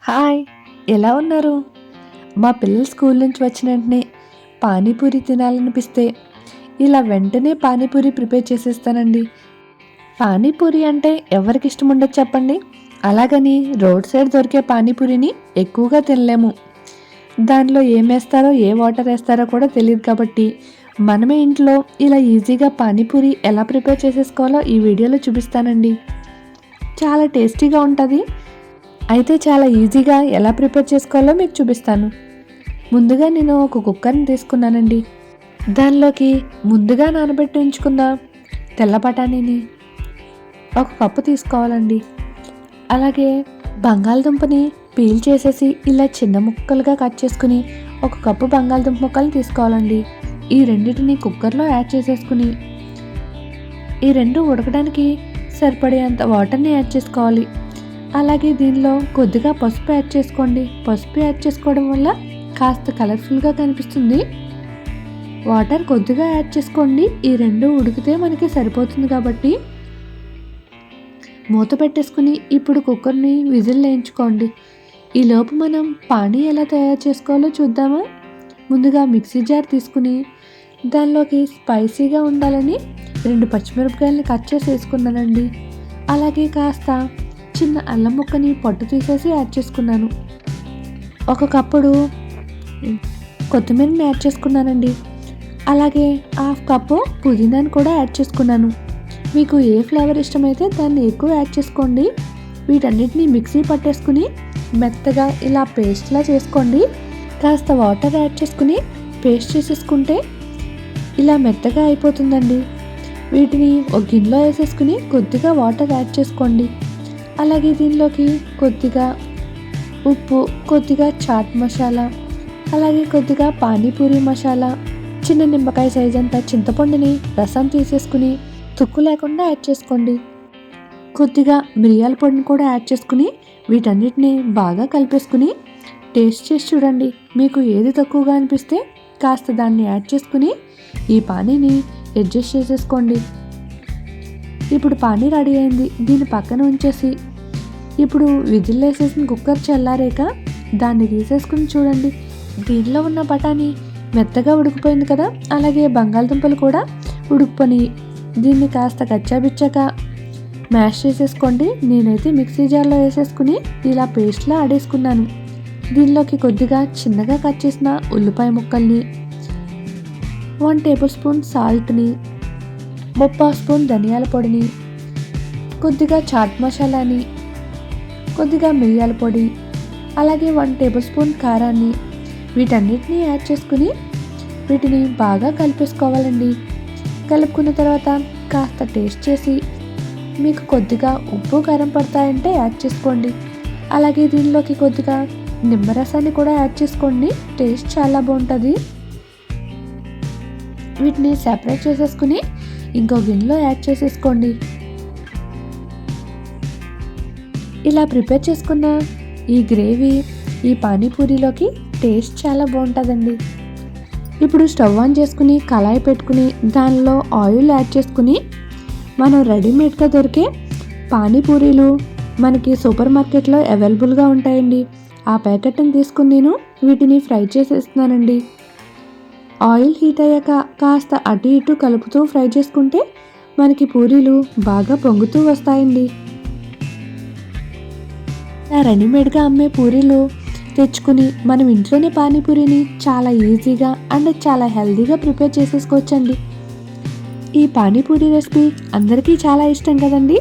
Hi, ఎలా ఉన్నారు? మా పిల్లలు స్కూల్ నుంచి వచ్చిన వెంటనే పానీపూరి తినాలనిపిస్తే ఇలా వెంటనే పానీపూరి ప్రిపేర్ చేసేస్తానండి. పానీపూరి అంటే ఎవరికి ఇష్టం ఉండదు చెప్పండి? అలాగని రోడ్ సైడ్ దొరికే పానీపూరిని ఎక్కువగా తినలేము. దానిలో ఏమేస్తారో ఏ వాటర్ వేస్తారో కూడా తెలియదు కాబట్టి మనమే ఇంట్లో ఇలా ఈజీగా పానీపూరి ఎలా ప్రిపేర్ చేసేసుకోవాలో ఈ వీడియోలో చూపిస్తానండి. చాలా టేస్టీగా ఉంటుంది. అయితే చాలా ఈజీగా ఎలా ప్రిపేర్ చేసుకోవాలో మీకు చూపిస్తాను. ముందుగా నేను ఒక కుక్కర్ని తీసుకున్నానండి. దానిలోకి ముందుగా నానబెట్టి ఉంచుకున్న తెల్ల బఠానీని ఒక కప్పు తీసుకోవాలండి. అలాగే బంగాళదుంపని పీల్ చేసేసి ఇలా చిన్న ముక్కలుగా కట్ చేసుకుని ఒక కప్పు బంగాళదుంప ముక్కలు తీసుకోవాలండి. ఈ రెండింటిని కుక్కర్లో యాడ్ చేసేసుకుని ఈ రెండు ఉడకడానికి సరిపడేంత వాటర్ని యాడ్ చేసుకోవాలి. అలాగే దీనిలో కొద్దిగా పసుపు యాడ్ చేసుకోండి. పసుపు యాడ్ చేసుకోవడం వల్ల కాస్త కలర్ఫుల్గా కనిపిస్తుంది. వాటర్ కొద్దిగా యాడ్ చేసుకోండి. ఈ రెండు ఉడికితే మనకి సరిపోతుంది కాబట్టి మూత పెట్టేసుకుని ఇప్పుడు కుక్కర్ని విజిల్ వేయించుకోండి. ఈలోపు మనం పానీ ఎలా తయారు చేసుకోవాలో చూద్దామా? ముందుగా మిక్సీ జార్ తీసుకుని దానిలోకి స్పైసీగా ఉండాలని 2 పచ్చిమిరపకాయలని కట్ చేసి వేసుకున్నానండి. అలాగే కాస్త చిన్న అల్లం ముక్కని పొట్టు తీసేసి యాడ్ చేసుకున్నాను. ఒక కప్పుడు కొత్తిమీరని యాడ్ చేసుకున్నానండి. అలాగే 1/2 కప్పు పుదీనాని కూడా యాడ్ చేసుకున్నాను. మీకు ఏ ఫ్లేవర్ ఇష్టమైతే దాన్ని ఎక్కువ యాడ్ చేసుకోండి. వీటన్నిటిని మిక్సీ పట్టేసుకుని మెత్తగా ఇలా పేస్ట్లా చేసుకోండి. కాస్త వాటర్ యాడ్ చేసుకుని పేస్ట్ చేసేసుకుంటే ఇలా మెత్తగా అయిపోతుందండి. వీటిని ఒక గిన్నెలో వేసేసుకుని కొద్దిగా వాటర్ యాడ్ చేసుకోండి. అలాగే దీనిలోకి కొద్దిగా ఉప్పు, కొద్దిగా చాట్ మసాలా, అలాగే కొద్దిగా పానీపూరి మసాలా, చిన్న నిమ్మకాయ సైజ్ అంతా చింతపండుని రసం తీసేసుకుని తుక్కు లేకుండా యాడ్ చేసుకోండి. కొద్దిగా మిరియాల పొడిని కూడా యాడ్ చేసుకుని వీటన్నిటిని బాగా కలిపేసుకుని టేస్ట్ చేసి చూడండి. మీకు ఏది తక్కువగా అనిపిస్తే కాస్త దాన్ని యాడ్ చేసుకుని ఈ పానీని అడ్జస్ట్ చేసేసుకోండి. ఇప్పుడు పానీ రెడీ అయింది. దీన్ని పక్కన ఉంచేసి ఇప్పుడు విజిల్ వేసేసిన కుక్కర్ చల్లారాక దాన్ని తీసేసుకుని చూడండి. దీనిలో ఉన్న బఠానీ మెత్తగా ఉడికిపోయింది కదా. అలాగే బంగాళదుంపలు కూడా ఉడికిపోయి దీన్ని కాస్త కచ్చాబిచ్చాక మ్యాష్ చేసేసుకోండి. నేనైతే మిక్సీ జార్లో వేసేసుకుని ఇలా పేస్ట్లా ఆడేసుకున్నాను. దీనిలోకి కొద్దిగా చిన్నగా కట్ చేసిన ఉల్లిపాయ ముక్కల్ని, 1 టేబుల్ స్పూన్ సాల్ట్ని, 1/2 స్పూన్ ధనియాల పొడిని, కొద్దిగా చాట్ మసాలాని, కొద్దిగా మిరియాల పొడి, అలాగే 1 టేబుల్ స్పూన్ కారాన్ని వీటన్నిటిని యాడ్ చేసుకుని వీటిని బాగా కలిపేసుకోవాలండి. కలుపుకున్న తర్వాత కాస్త టేస్ట్ చేసి మీకు కొద్దిగా ఉప్పు కారం పడతాయంటే యాడ్ చేసుకోండి. అలాగే దీనిలోకి కొద్దిగా నిమ్మరసాన్ని కూడా యాడ్ చేసుకోండి. టేస్ట్ చాలా బాగుంటుంది. వీటిని సెపరేట్ చేసేసుకుని ఇంకో గిన్నెలో యాడ్ చేసేసుకోండి. ఇలా ప్రిపేర్ చేసుకున్న ఈ గ్రేవీ ఈ పానీపూరిలోకి టేస్ట్ చాలా బాగుంటుందండి. ఇప్పుడు స్టవ్ ఆన్ చేసుకుని కళాయి పెట్టుకుని దానిలో ఆయిల్ యాడ్ చేసుకుని మనం రెడీమేడ్గా దొరికే పానీపూరీలు మనకి సూపర్ మార్కెట్లో అవైలబుల్గా ఉంటాయండి. ఆ ప్యాకెట్ని తీసుకుని నేను వీటిని ఫ్రై చేసేస్తున్నానండి. ఆయిల్ హీట్ అయ్యాక కాస్త అటు ఇటు కలుపుతూ ఫ్రై చేసుకుంటే మనకి పూరీలు బాగా పొంగుతూ వస్తాయండి. రెడీమేడ్గా అమ్మే పూరీలు తెచ్చుకుని మనం ఇంట్లోనే పానీపూరిని చాలా ఈజీగా అండ్ చాలా హెల్తీగా ప్రిపేర్ చేసేసుకోవచ్చండి. ఈ పానీపూరి రెసిపీ అందరికీ చాలా ఇష్టం కదండి.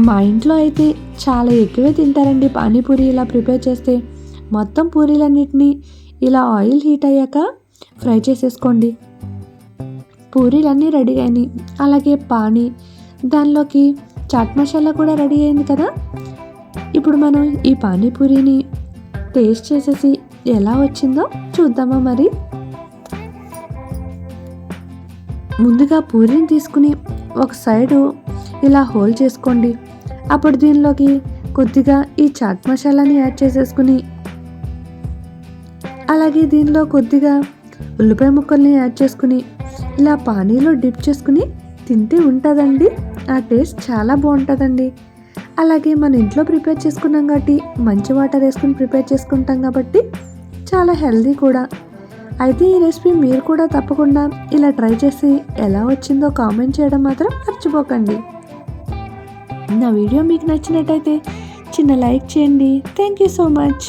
మా ఇంట్లో అయితే చాలా ఎక్కువే తింటారండి పానీపూరి ఇలా ప్రిపేర్ చేస్తే. మొత్తం పూరీలన్నిటినీ ఇలా ఆయిల్ హీట్ అయ్యాక ఫ్రై చేసేసుకోండి. పూరీలన్నీ రెడీ అయినాయి. అలాగే పానీ, దానిలోకి చాట్ మసాలా కూడా రెడీ అయింది కదా. ఇప్పుడు మనం ఈ పానీపూరిని టేస్ట్ చేసేసి ఎలా వచ్చిందో చూద్దామా మరి. ముందుగా పూరీని తీసుకుని ఒక సైడు ఇలా హోల్ చేసుకోండి. అప్పుడు దీనిలోకి కొద్దిగా ఈ చాట్ మసాలాని యాడ్ చేసేసుకుని అలాగే దీనిలో కొద్దిగా ఉల్లిపాయ ముక్కల్ని యాడ్ చేసుకుని ఇలా పానీలో డిప్ చేసుకుని తింటే ఉంటుందండి. ఆ టేస్ట్ చాలా బాగుంటుందండి. అలాగే మన ఇంట్లో ప్రిపేర్ చేసుకున్నాం కాబట్టి మంచి వాటర్ వేసుకుని ప్రిపేర్ చేసుకుంటాం కాబట్టి చాలా హెల్దీ కూడా. అయితే ఈ రెసిపీ మీరు కూడా తప్పకుండా ఇలా ట్రై చేసి ఎలా వచ్చిందో కామెంట్ చేయడం మాత్రం మర్చిపోకండి. నా వీడియో మీకు నచ్చినట్టయితే చిన్న లైక్ చేయండి. Thank you so much.